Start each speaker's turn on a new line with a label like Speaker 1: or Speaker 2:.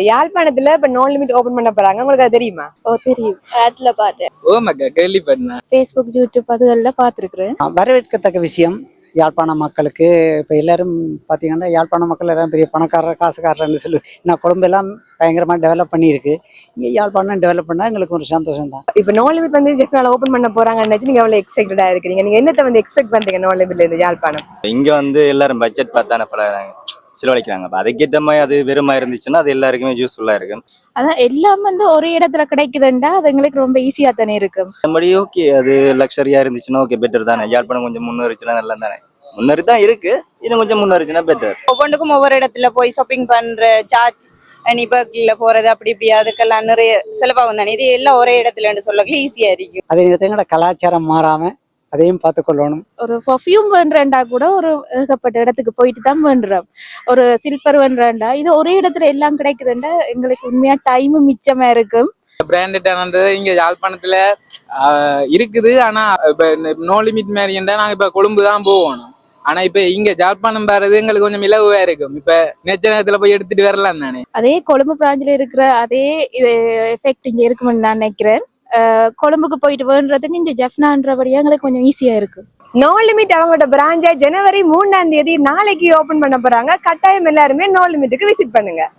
Speaker 1: யாழ்ப்பாணத்துல இப்ப no limit open பண்ண போறாங்க, உங்களுக்கு அது தெரியுமா?
Speaker 2: ஓ தெரியும், ஆட்ல பார்த்தேன்.
Speaker 3: ஓமாக்கா கேள்விப்பட்டேன்.
Speaker 2: ஃபேஸ்புக் யூடியூப் அதுகளில் பார்த்துருக்குறேன்.
Speaker 4: வரவேற்கத்தக்க விஷயம். யாழ்ப்பாண மக்களுக்கு இப்போ எல்லாரும் பார்த்தீங்கன்னா யாழ்ப்பாண மக்கள் எல்லாம் பெரிய பணக்காரர் காசுக்காரர்னு சொல்லி நான் கொழும்பெல்லாம் பயங்கரமாக டெவலப் பண்ணியிருக்கு. இங்கே யாழ்ப்பாணம் டெவலப் பண்ணால் எங்களுக்கு ஒரு சந்தோஷம் தான்.
Speaker 1: இப்ப நோ லிமிட் வந்து ஜெஃப்னால ஓபன் பண்ண போறாங்கன்னு நீங்க எவ்வளவு எக்ஸைட்டடா இருக்கீங்க? நீங்க என்னத்தை வந்து எக்ஸ்பெக்ட் பண்றீங்க நோ லிமிட்ல இருந்து யாழ்ப்பாணம்?
Speaker 5: இங்க வந்து எல்லாரும் பட்ஜெட் பார்த்தானே செலவழிக்கிறாங்க. அதுக்கேற்ற மாதிரி அது வெறுமா இருந்துச்சுன்னா அது எல்லாருக்குமே யூஸ்ஃபுல்லா இருக்கும்.
Speaker 2: அதான் எல்லாம் வந்து ஒரே இடத்துல கிடைக்குதுண்டா அது எங்களுக்கு ரொம்ப ஈஸியா தானே இருக்கும்.
Speaker 5: மற்றபடி ஓகே, அது லக்ஸரியா இருந்துச்சுன்னா ஓகே, பெட்டர் தானே. யாழ்ப்பாணம் கொஞ்சம் முன்னேறிச்சுன்னா நல்லா தானே. முன்னேறி தான் இருக்கு, இன்னும் கொஞ்சம் முன்னேறிச்சுன்னா பெட்டர்.
Speaker 6: ஒவ்வொன்றுக்கும் ஒவ்வொரு இடத்துல போய் ஷாப்பிங் பண்ற சார்ஜ் பர்க்ல போறது அப்படி இப்படி அதுக்கெல்லாம் நிறைய செலவாகும் தானே. இது எல்லாம் ஒரே இடத்துல சொல்ல ஈஸியா இருக்கு.
Speaker 4: அதே நேரத்தில் எங்களோட கலாச்சாரம் மாறாம அதையும் பார்த்துக்கொள்ளணும்.
Speaker 2: ஒரு பர்ஃப்யூம் வேண்டாண்டா கூட ஒரு ஏகப்பட்ட இடத்துக்கு போயிட்டு தான் வேண்டுறோம். ஒரு சில்பர் வேண்டாண்டா இது ஒரே இடத்துல எல்லாம் கிடைக்குதுண்டா எங்களுக்கு உண்மையா டைமும் மிச்சமா இருக்கும்.
Speaker 3: பிராண்டட் இங்க யாழ்ப்பாணத்துல இருக்குது. ஆனா இப்ப நோ லிமிட் மாதிரி நாங்க இப்ப கொழும்பு தான் போகணும். ஆனா இப்ப இங்க ஜாழ்ப்பாணம் பாருது எங்களுக்கு கொஞ்சம் இலகுவா இருக்கும். இப்ப நேச்ச நேரத்துல போய் எடுத்துட்டு வரலாம் தானே.
Speaker 2: அதே கொழும்பு பிராஞ்சில இருக்கிற அதே இது எஃபெக்ட் இங்க இருக்கும்னு நான் நினைக்கிறேன். கொழும்புக்கு போயிட்டு வேண்டுறதுக்கு இங்க ஜெஃப்னான்றபடியா எங்களுக்கு கொஞ்சம் ஈஸியா இருக்கு.
Speaker 1: நோ லிமிட் அவங்களோட பிராஞ்சை ஜனவரி 3ஆம் தேதி நாளைக்கு ஓபன் பண்ண போறாங்க. கட்டாயம் எல்லாருமே நோ லிமிட்டுக்கு விசிட் பண்ணுங்க.